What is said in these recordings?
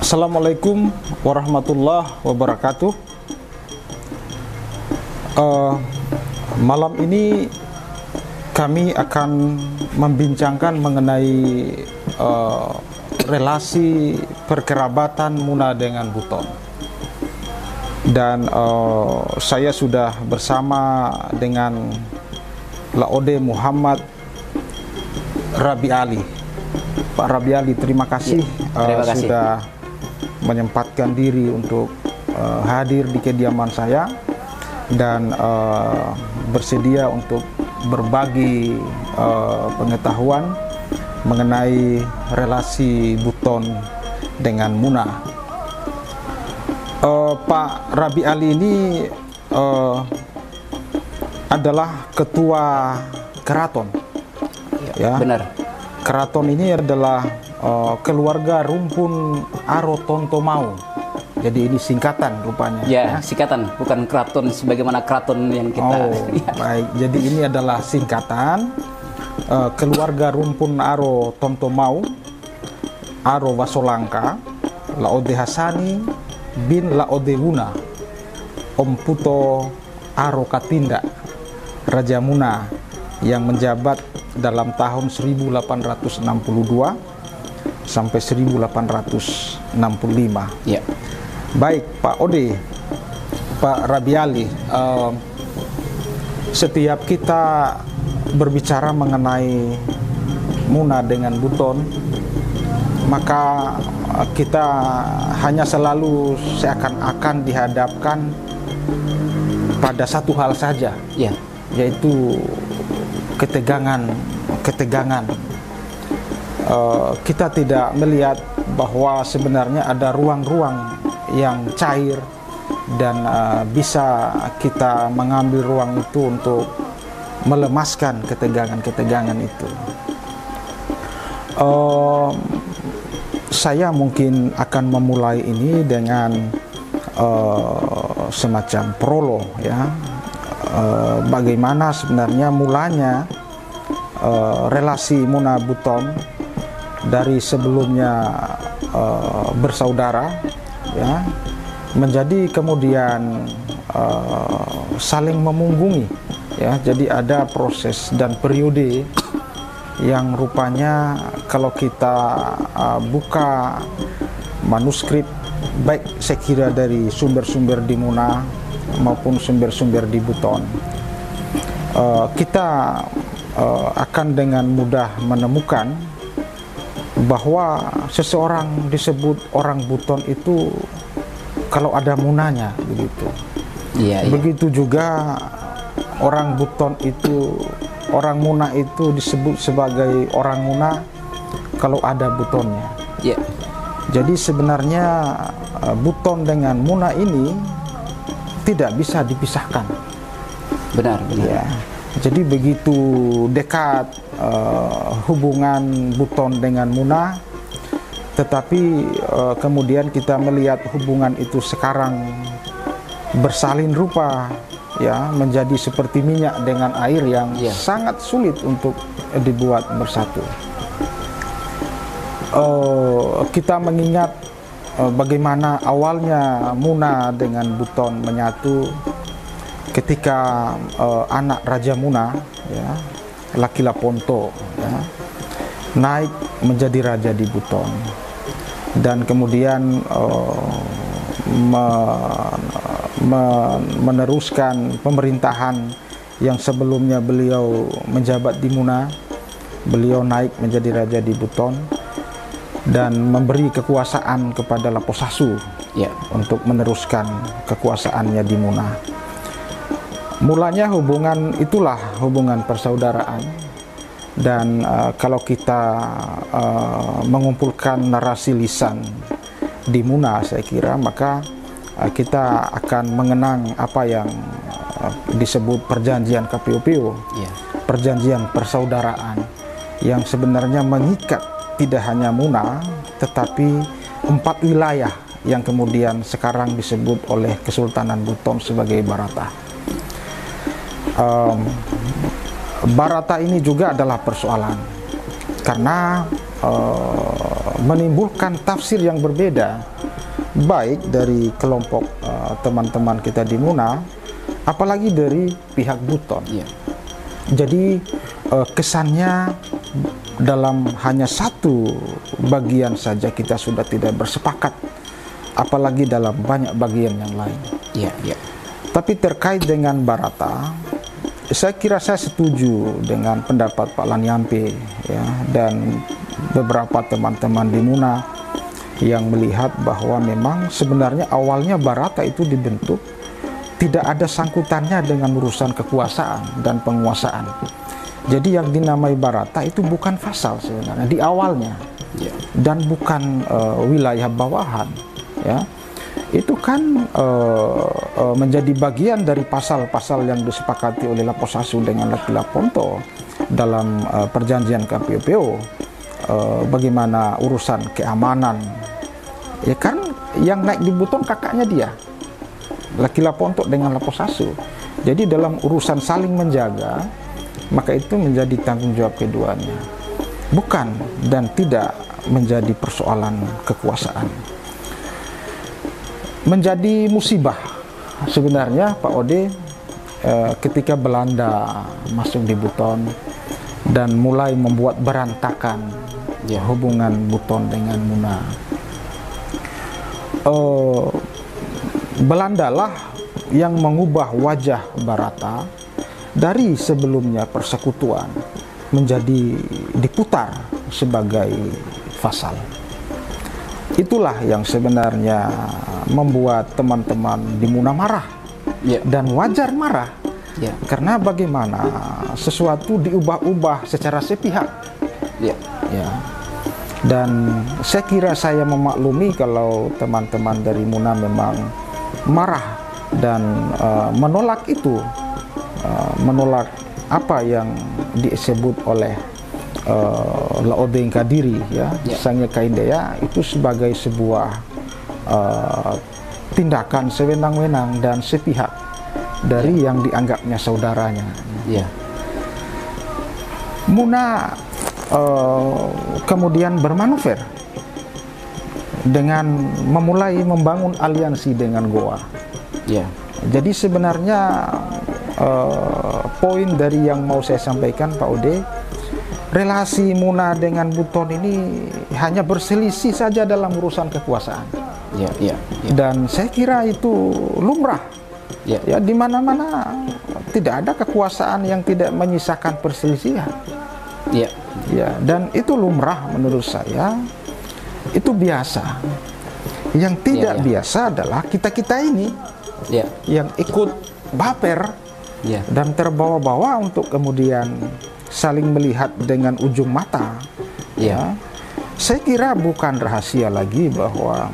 Assalamualaikum warahmatullahi wabarakatuh. Malam ini kami akan membincangkan mengenai relasi perkerabatan Muna dengan Buton. Dan saya sudah bersama dengan Laode Muhammad Rabi Ali. Pak Rabi Ali, terima kasih, terima kasih sudah menyempatkan diri untuk hadir di kediaman saya dan bersedia untuk berbagi pengetahuan mengenai relasi Buton dengan Muna. Pak Rabi Ali ini adalah ketua keraton. Ya, benar. Keraton ini adalah keluarga rumpun Aro Tontomau. Jadi ini singkatan rupanya. Ya, singkatan, bukan keraton sebagaimana keraton yang kita. Baik. Jadi ini adalah singkatan keluarga rumpun Aro Tontomau, Aro Wasolangka, Laode Hasani bin Laode Wuna, Om Puto Aro Katinda, Raja Muna yang menjabat dalam tahun 1862 sampai 1865. Ya. Baik, Pak Ode, Pak Rabi Ali, setiap kita berbicara mengenai Muna dengan Buton, maka kita hanya selalu seakan-akan dihadapkan pada satu hal saja, Ya. yaitu ketegangan. Kita tidak melihat bahwa sebenarnya ada ruang-ruang yang cair dan bisa kita mengambil ruang itu untuk melemaskan ketegangan itu. Saya mungkin akan memulai ini dengan semacam prolog, ya. Bagaimana sebenarnya mulanya relasi Muna Buton dari sebelumnya bersaudara, ya, menjadi kemudian saling memunggungi, ya. Jadi ada proses dan periode yang rupanya kalau kita buka manuskrip, baik saya kira dari sumber-sumber di Muna maupun sumber-sumber di Buton, kita akan dengan mudah menemukan bahwa seseorang disebut orang Buton itu kalau ada Munanya, begitu. Iya, begitu juga orang Buton itu, orang Muna itu disebut sebagai orang Muna kalau ada Butonnya. Iya. Jadi sebenarnya Buton dengan Muna ini tidak bisa dipisahkan. Benar. Ya. Jadi begitu dekat hubungan Buton dengan Muna, tetapi kemudian kita melihat hubungan itu sekarang bersalin rupa, ya, menjadi seperti minyak dengan air yang sangat sulit untuk dibuat bersatu. Kita mengingat bagaimana awalnya Muna dengan Buton menyatu ketika anak Raja Muna, ya, Laki Laponto, ya, naik menjadi raja di Buton dan kemudian meneruskan pemerintahan yang sebelumnya beliau menjabat di Muna. Beliau naik menjadi raja di Buton dan memberi kekuasaan kepada Laposasu, Ya. untuk meneruskan kekuasaannya di Muna. Mulanya hubungan itulah hubungan persaudaraan, dan kalau kita mengumpulkan narasi lisan di Muna, saya kira maka kita akan mengenang apa yang disebut perjanjian KPUPU, Ya. perjanjian persaudaraan yang sebenarnya mengikat tidak hanya Muna tetapi 4 wilayah yang kemudian sekarang disebut oleh Kesultanan Buton sebagai Barata. Barata ini juga adalah persoalan karena menimbulkan tafsir yang berbeda baik dari kelompok teman-teman kita di Muna, apalagi dari pihak Buton. Jadi kesannya dalam hanya satu bagian saja kita sudah tidak bersepakat, apalagi dalam banyak bagian yang lain. Tapi terkait dengan Barata, saya kira saya setuju dengan pendapat Pak Lanyampe ya, dan beberapa teman-teman di Muna yang melihat bahwa memang sebenarnya awalnya Barata itu dibentuk tidak ada sangkutannya dengan urusan kekuasaan dan penguasaan. Jadi yang dinamai Barata itu bukan fasal sebenarnya di awalnya, dan bukan wilayah bawahan. Ya, itu kan menjadi bagian dari pasal-pasal yang disepakati oleh Laposasu dengan Laki Laponto dalam perjanjian KPPO. Bagaimana urusan keamanan, ya kan yang naik di Buton kakaknya dia, Laki Laponto dengan Laposasu. Jadi dalam urusan saling menjaga, maka itu menjadi tanggung jawab keduanya, bukan dan tidak menjadi persoalan kekuasaan. Menjadi musibah sebenarnya Pak Ode ketika Belanda masuk di Buton dan mulai membuat berantakan hubungan Buton dengan Muna. Belanda lah yang mengubah wajah Barata dari sebelumnya persekutuan menjadi diputar sebagai vasal. Itulah yang sebenarnya membuat teman-teman di Muna marah, dan wajar marah, karena bagaimana sesuatu diubah-ubah secara sepihak. Dan saya kira saya memaklumi kalau teman-teman dari Muna memang marah dan menolak itu, menolak apa yang disebut oleh Laodeng Kadiri, Sangya Kaindaya, itu sebagai sebuah tindakan sewenang-wenang dan sepihak dari yang dianggapnya saudaranya. Muna kemudian bermanuver dengan memulai membangun aliansi dengan Goa. Jadi sebenarnya poin dari yang mau saya sampaikan Pak Ode, relasi Muna dengan Buton ini hanya berselisih saja dalam urusan kekuasaan. Dan saya kira itu lumrah. Ya, di mana-mana tidak ada kekuasaan yang tidak menyisakan perselisihan. Dan itu lumrah menurut saya. Itu biasa. Yang tidak biasa adalah kita-kita ini yang ikut baper dan terbawa-bawa untuk kemudian saling melihat dengan ujung mata. Saya kira bukan rahasia lagi bahwa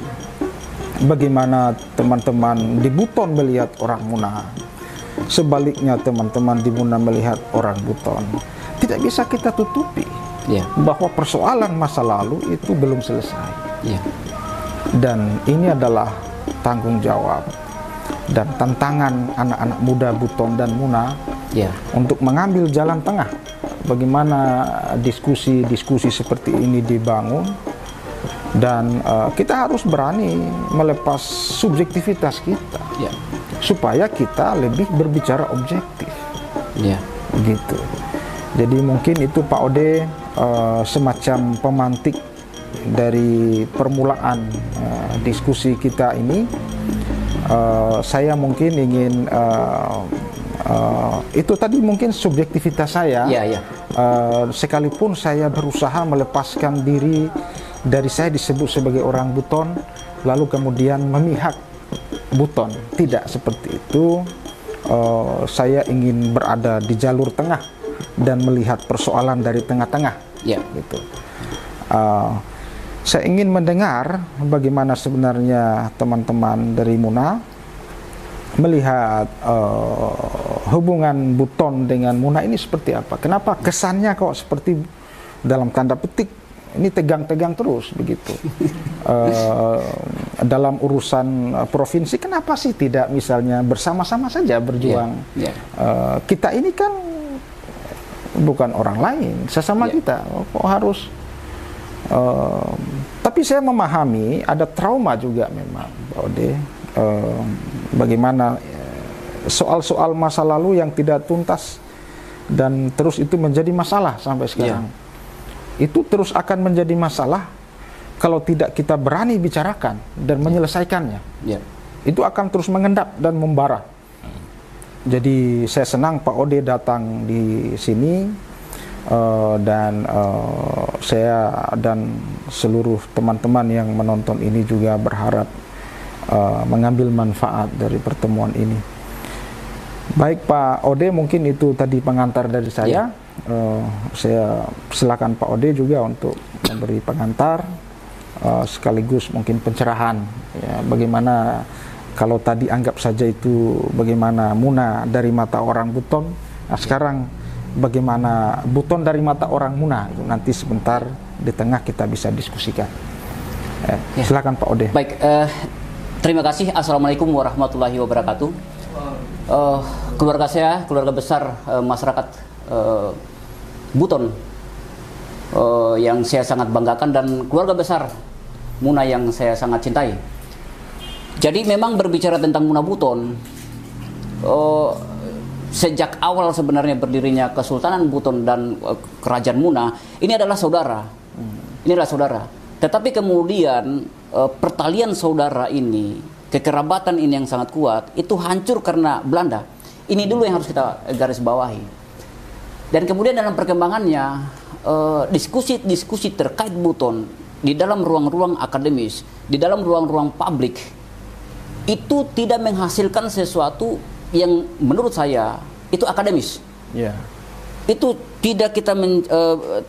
bagaimana teman-teman di Buton melihat orang Muna, sebaliknya teman-teman di Muna melihat orang Buton. Tidak bisa kita tutupi bahwa persoalan masa lalu itu belum selesai. Dan ini adalah tanggung jawab dan tantangan anak-anak muda Buton dan Muna untuk mengambil jalan tengah. Bagaimana diskusi-diskusi seperti ini dibangun, dan kita harus berani melepas subjektivitas kita supaya kita lebih berbicara objektif. Gitu. Jadi mungkin itu Pak Ode semacam pemantik dari permulaan diskusi kita ini. Saya mungkin ingin itu tadi mungkin subjektivitas saya. Sekalipun saya berusaha melepaskan diri dari saya disebut sebagai orang Buton, lalu kemudian memihak Buton. Tidak seperti itu. Saya ingin berada di jalur tengah dan melihat persoalan dari tengah-tengah. Gitu. Saya ingin mendengar bagaimana sebenarnya teman-teman dari Muna melihat hubungan Buton dengan Muna ini seperti apa. Kenapa kesannya kok seperti dalam tanda petik ini tegang-tegang terus begitu. Dalam urusan provinsi, kenapa sih tidak misalnya bersama-sama saja berjuang? Kita ini kan bukan orang lain, sesama kita. Kok harus Tapi saya memahami ada trauma juga memang, Pak Ode, bagaimana soal-soal masa lalu yang tidak tuntas dan terus itu menjadi masalah sampai sekarang. Itu terus akan menjadi masalah kalau tidak kita berani bicarakan dan menyelesaikannya. Itu akan terus mengendap dan membara. Jadi saya senang Pak Ode datang di sini, dan saya dan seluruh teman-teman yang menonton ini juga berharap mengambil manfaat dari pertemuan ini. Baik Pak Ode, mungkin itu tadi pengantar dari saya. Saya silakan Pak Ode juga untuk memberi pengantar, sekaligus mungkin pencerahan, ya, bagaimana kalau tadi anggap saja itu bagaimana Muna dari mata orang Buton, nah sekarang bagaimana Buton dari mata orang Muna, itu nanti sebentar di tengah kita bisa diskusikan. Silakan Pak Ode. Baik, terima kasih. Assalamualaikum warahmatullahi wabarakatuh. Keluarga saya, keluarga besar masyarakat Buton yang saya sangat banggakan, dan keluarga besar Muna yang saya sangat cintai. Jadi memang berbicara tentang Muna Buton, sejak awal sebenarnya berdirinya Kesultanan Buton dan Kerajaan Muna, ini adalah saudara. Ini adalah saudara. Tetapi kemudian pertalian saudara ini, kekerabatan ini yang sangat kuat, itu hancur karena Belanda. Ini dulu yang harus kita garis bawahi. Dan kemudian dalam perkembangannya, diskusi-diskusi terkait Buton di dalam ruang-ruang akademis, di dalam ruang-ruang publik, itu tidak menghasilkan sesuatu yang menurut saya itu akademis. Itu tidak kita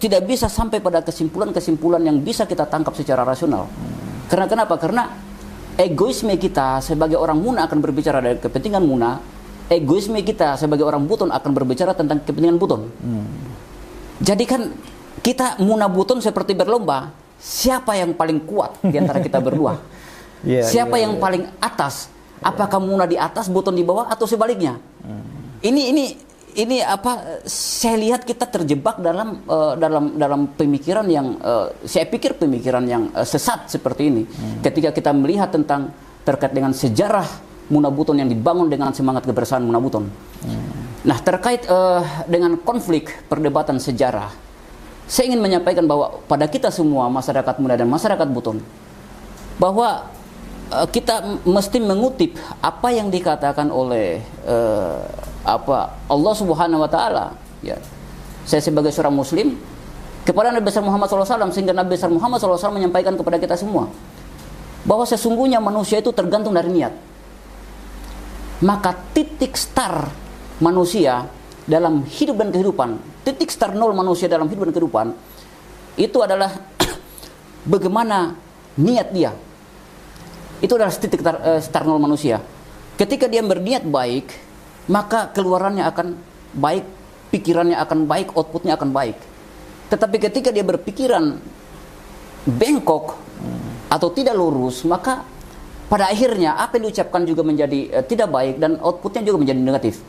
tidak bisa sampai pada kesimpulan-kesimpulan yang bisa kita tangkap secara rasional. Karena kenapa? Karena egoisme kita sebagai orang Muna akan berbicara dari kepentingan Muna, egoisme kita sebagai orang Buton akan berbicara tentang kepentingan Buton. Jadi kan kita Muna Buton seperti berlomba, siapa yang paling kuat di antara kita berdua? Siapa yang paling atas? Apakah Muna di atas, Buton di bawah, atau sebaliknya? Ini apa? Saya lihat kita terjebak dalam pemikiran yang saya pikir pemikiran yang sesat seperti ini. Ketika kita melihat tentang terkait dengan sejarah Muna Buton yang dibangun dengan semangat kebersamaan Muna Buton. Nah, terkait dengan konflik perdebatan sejarah, saya ingin menyampaikan bahwa pada kita semua masyarakat Muna dan masyarakat Buton, bahwa kita mesti mengutip apa yang dikatakan oleh Allah Subhanahu wa Ta'ala. Saya sebagai seorang Muslim kepada Nabi besar Muhammad SAW, sehingga Nabi besar Muhammad SAW menyampaikan kepada kita semua bahwa sesungguhnya manusia itu tergantung dari niat. Maka titik start manusia dalam hidup dan kehidupan, titik start nol manusia dalam hidup dan kehidupan, itu adalah bagaimana niat dia. Itu adalah titik start nol manusia. Ketika dia berniat baik, maka keluarannya akan baik, pikirannya akan baik, outputnya akan baik. Tetapi ketika dia berpikiran bengkok atau tidak lurus, maka pada akhirnya apa yang diucapkan juga menjadi tidak baik dan outputnya juga menjadi negatif.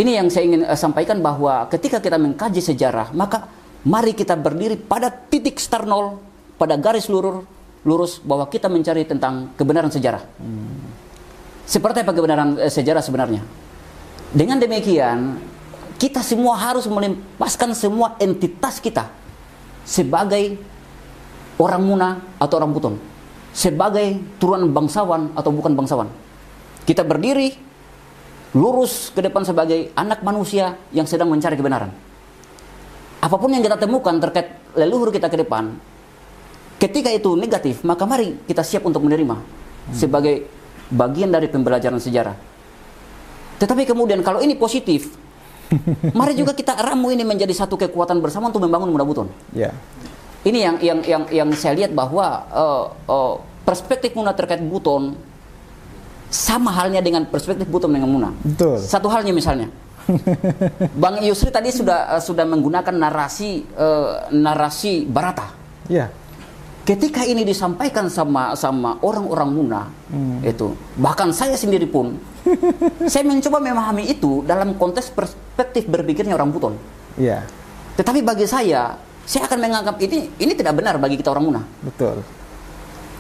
Ini yang saya ingin sampaikan, bahwa ketika kita mengkaji sejarah, maka mari kita berdiri pada titik start nol, pada garis lurus bahwa kita mencari tentang kebenaran sejarah. Seperti apa kebenaran sejarah sebenarnya? Dengan demikian, kita semua harus melepaskan semua entitas kita sebagai orang Muna atau orang Buton, sebagai turunan bangsawan atau bukan bangsawan. Kita berdiri lurus ke depan sebagai anak manusia yang sedang mencari kebenaran. Apapun yang kita temukan terkait leluhur kita ke depan, ketika itu negatif, maka mari kita siap untuk menerima sebagai bagian dari pembelajaran sejarah. Tetapi kemudian kalau ini positif, mari juga kita ramu ini menjadi satu kekuatan bersama untuk membangun Muna Buton. Ini yang saya lihat, bahwa perspektif Muna terkait Buton sama halnya dengan perspektif Buton dengan Muna. Betul. Satu halnya misalnya, Bang Yusri tadi sudah menggunakan narasi Barata. Ketika ini disampaikan sama orang-orang Muna, itu bahkan saya sendiri pun saya mencoba memahami itu dalam konteks perspektif berpikirnya orang Buton. Tetapi bagi saya saya akan menganggap ini tidak benar bagi kita orang Muna. Betul.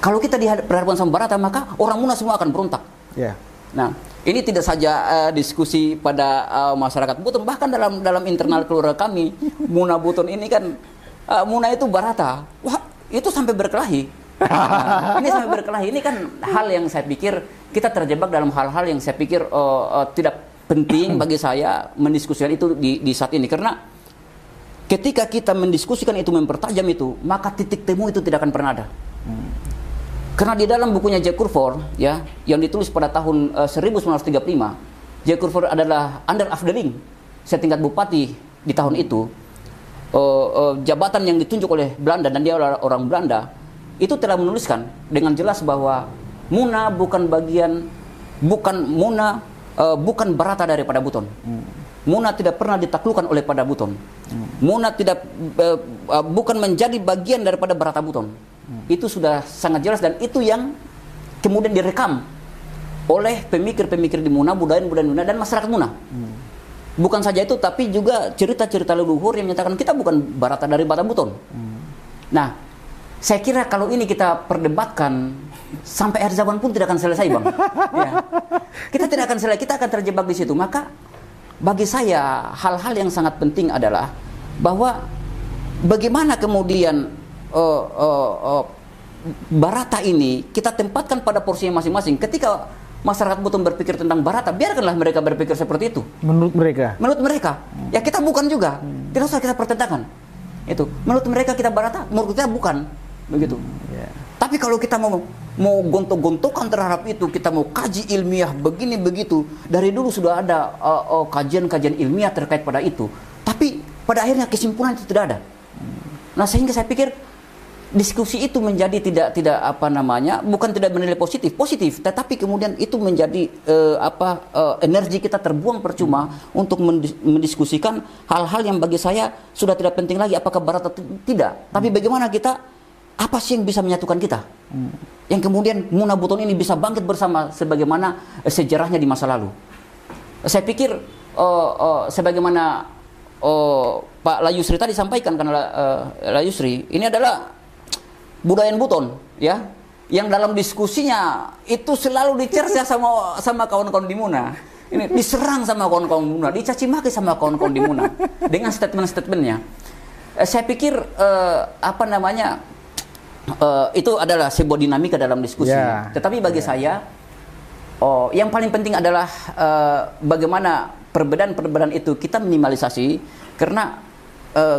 Kalau kita berhadapan sama Barata, maka orang Muna semua akan berontak. Ya. Nah, ini tidak saja diskusi pada masyarakat Buton, bahkan dalam internal keluarga kami, Muna Buton ini kan, Muna itu Barata, wah itu sampai berkelahi. Ini sampai berkelahi. Ini kan hal yang saya pikir kita terjebak dalam hal-hal yang saya pikir tidak penting bagi saya mendiskusikan itu di saat ini, karena ketika kita mendiskusikan itu, mempertajam itu, maka titik temu itu tidak akan pernah ada. Karena di dalam bukunya Jack Coulthard, ya, yang ditulis pada tahun 1935, Jack Coulthard adalah under afdeling, setingkat bupati di tahun itu, jabatan yang ditunjuk oleh Belanda, dan dia orang Belanda, itu telah menuliskan dengan jelas bahwa Muna bukan Barata daripada Buton. Muna tidak pernah ditaklukkan oleh pada Buton. Muna bukan menjadi bagian daripada Barata Buton. Itu sudah sangat jelas, dan itu yang kemudian direkam oleh pemikir-pemikir di Muna, budayawan Muna, dan masyarakat Muna. Bukan saja itu, tapi juga cerita-cerita leluhur yang menyatakan kita bukan Barata dari Barata Buton. Nah, saya kira kalau ini kita perdebatkan sampai akhir zaman pun tidak akan selesai, Bang. Ya. Kita tidak akan selesai, kita akan terjebak di situ. Maka bagi saya hal-hal yang sangat penting adalah bahwa bagaimana kemudian Barata ini kita tempatkan pada porsinya masing-masing. Ketika masyarakat Buton berpikir tentang Barata, biarkanlah mereka berpikir seperti itu. Menurut mereka. Ya kita bukan juga. Tidak usah kita pertentangkan. Itu. Menurut mereka kita Barata, menurut kita bukan. Begitu. Tapi kalau kita mau gontok-gontokan terhadap itu, kita mau kaji ilmiah begini begitu, dari dulu sudah ada kajian-kajian ilmiah terkait pada itu. Tapi pada akhirnya kesimpulan itu tidak ada. Nah, sehingga saya pikir diskusi itu menjadi tidak bukan tidak menilai positif, tetapi kemudian itu menjadi energi kita terbuang percuma untuk mendiskusikan hal-hal yang bagi saya sudah tidak penting lagi, apakah Barata tidak, tapi bagaimana kita, apa sih yang bisa menyatukan kita, yang kemudian Muna Buton ini bisa bangkit bersama sebagaimana sejarahnya di masa lalu. Saya pikir sebagaimana Pak Layusri tadi sampaikan, karena Layusri ini adalah budayawan Buton, ya, yang dalam diskusinya itu selalu dicerca sama kawan-kawan di Muna. Ini diserang sama kawan-kawan di Muna, dicaci maki sama kawan-kawan di Muna dengan statement-statementnya. Saya pikir itu adalah sebuah dinamika dalam diskusi. Tetapi bagi saya, yang paling penting adalah bagaimana perbedaan-perbedaan itu kita minimalisasi, karena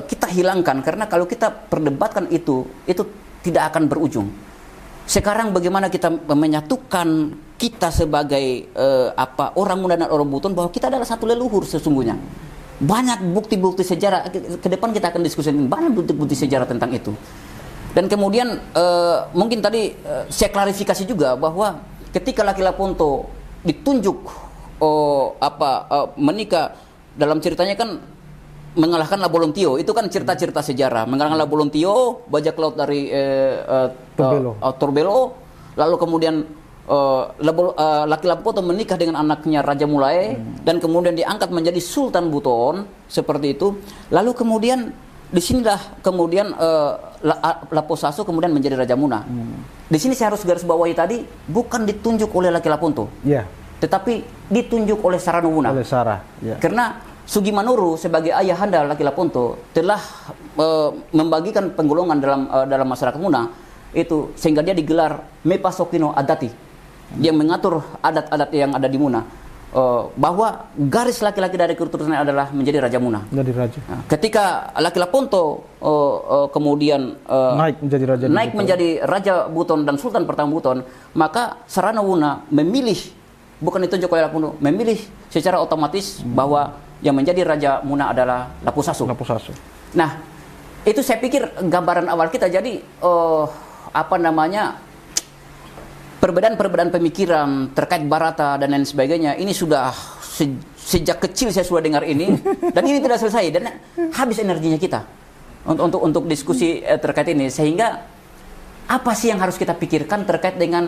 kita hilangkan. Karena kalau kita perdebatkan itu tidak akan berujung. Sekarang bagaimana kita menyatukan kita sebagai orang Muna dan orang Buton, bahwa kita adalah satu leluhur sesungguhnya. Banyak bukti-bukti sejarah, ke depan kita akan diskusi banyak bukti-bukti sejarah tentang itu. Dan kemudian mungkin tadi saya klarifikasi juga bahwa ketika Laki Laponto ditunjuk menikah, dalam ceritanya kan mengalahkan Labolontio, itu kan cerita-cerita sejarah, mengalahkan Labolontio, bajak laut dari Torbelo, lalu kemudian Laki Laponto menikah dengan anaknya Raja Mulai, dan kemudian diangkat menjadi Sultan Buton, seperti itu. Lalu kemudian disinilah kemudian Laposaso kemudian menjadi Raja Muna. Di sini saya harus garis bawahi tadi, bukan ditunjuk oleh Laki Laponto, tetapi ditunjuk oleh Sarano Muna. Karena Sugimanuru sebagai ayahanda Laki Laponto telah membagikan penggolongan dalam masyarakat Muna itu, sehingga dia digelar Mepasokino Adati, yang mengatur adat-adat yang ada di Muna, bahwa garis laki-laki dari keturunan adalah menjadi Raja Muna. Nah, ketika Laki Laponto kemudian naik menjadi Raja Buton dan Sultan pertama Buton, maka Sarano Muna memilih, bukan ditunjuk oleh Laponto, memilih secara otomatis bahwa yang menjadi Raja Muna adalah Laposaso. Nah, itu saya pikir gambaran awal kita. Jadi perbedaan-perbedaan pemikiran terkait Barata dan lain sebagainya ini sudah sejak kecil saya sudah dengar ini, dan ini tidak selesai, dan habis energinya kita untuk diskusi terkait ini. Sehingga apa sih yang harus kita pikirkan terkait dengan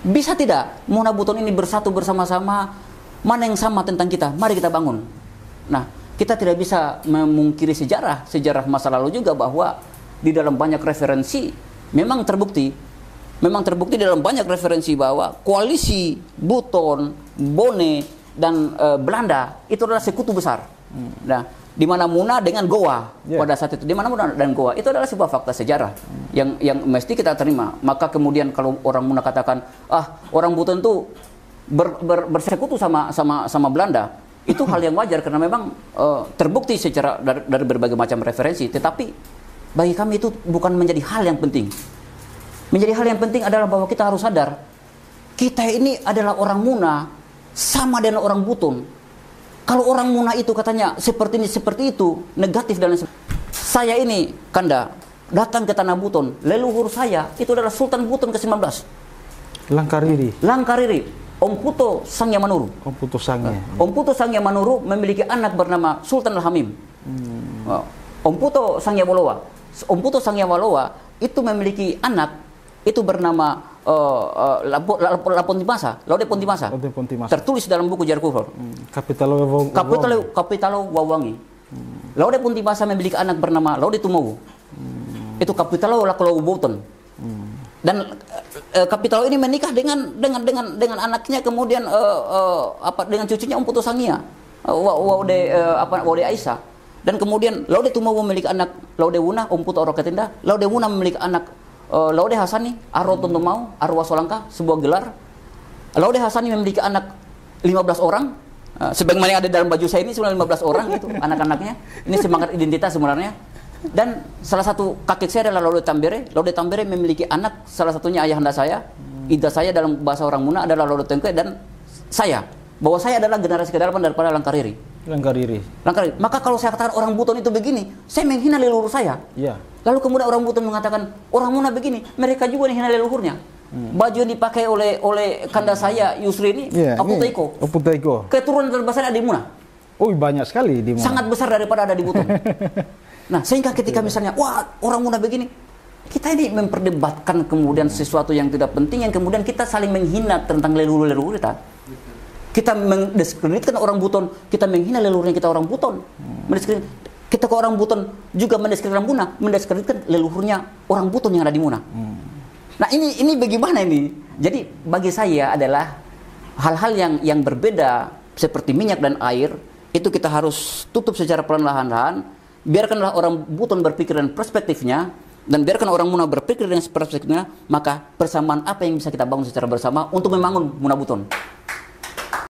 bisa tidak Muna Buton ini bersatu bersama-sama, mana yang sama tentang kita, mari kita bangun. Nah, kita tidak bisa memungkiri sejarah masa lalu juga, bahwa di dalam banyak referensi memang terbukti dalam banyak referensi bahwa koalisi Buton, Bone, dan Belanda itu adalah sekutu besar. Nah, di mana Muna dengan Goa pada saat itu, di mana Muna dan Goa itu adalah sebuah fakta sejarah yang mesti kita terima. Maka kemudian kalau orang Muna katakan, orang Buton itu bersekutu sama Belanda, itu hal yang wajar karena memang terbukti secara dari berbagai macam referensi. Tetapi bagi kami itu bukan menjadi hal yang penting. Menjadi hal yang penting adalah bahwa kita harus sadar, kita ini adalah orang Muna sama dengan orang Buton. Kalau orang Muna itu katanya seperti ini, seperti itu, negatif dan lain sebagainya. Saya ini, Kanda, datang ke tanah Buton. Leluhur saya itu adalah Sultan Buton ke-19. Langkariri. Om Puto Sangya Manuru. Om Puto Sangya Manuru memiliki anak bernama Sultan Al-Hamim. Om Puto Sangya Waloa. Om Puto Sangya Waloa itu memiliki anak itu bernama Lapontimasa, Laude Pontimasa. Tertulis dalam buku Jar Kufur. Kapitalo Wawangi. Laude Pontimasa memiliki anak bernama Laude Tumowu. Itu Kapitalo Lakolau Buton. Dan Kapitalo ini menikah dengan anaknya, kemudian dengan cucunya Om Puto Sangia, Waude Aisyah. Dan kemudian Laude Tumowu memiliki anak Laude Wuna, Om Puto Oroketinda. Laude Wuna memiliki anak Laude Hasani, Arro Tontomau, Arwa Solangka, sebuah gelar. Laude Hasani memiliki anak 15 orang. Sebagaimana yang ada dalam baju saya ini sebenarnya 15 orang itu anak-anaknya. Ini semangat identitas sebenarnya. Dan salah satu kakek saya adalah Laude Tambere. Laude Tambere memiliki anak, salah satunya ayahanda saya. Ida saya dalam bahasa orang Muna adalah Laude Tengke, dan saya. Bahwa saya adalah generasi ke-8 daripada Langkariri. Maka kalau saya katakan orang Buton itu begini, saya menghina leluhur saya. Lalu kemudian orang Buton mengatakan orang Muna begini, mereka juga menghina leluhurnya. Baju yang dipakai oleh Kanda saya Yusri ini, Aputaiko. Keturunan terbesar ada di Muna. Oh, banyak sekali di Muna. Sangat besar daripada ada di Buton. Nah, sehingga ketika misalnya, orang Muna begini, kita ini memperdebatkan kemudian sesuatu yang tidak penting, yang kemudian kita saling menghina tentang leluhur-leluhur kita. Kita mendiskreditkan orang Buton, kita menghina leluhurnya kita orang Buton. Kita ke orang Buton juga mendiskreditkan Muna, mendiskreditkan leluhurnya orang Buton yang ada di Muna. Nah, ini bagaimana ini? Jadi bagi saya adalah hal-hal yang berbeda seperti minyak dan air, itu kita harus tutup secara perlahan-lahan. Biarkanlah orang Buton berpikir dengan perspektifnya, dan biarkan orang Muna berpikir dengan perspektifnya, maka persamaan apa yang bisa kita bangun secara bersama untuk membangun Muna Buton.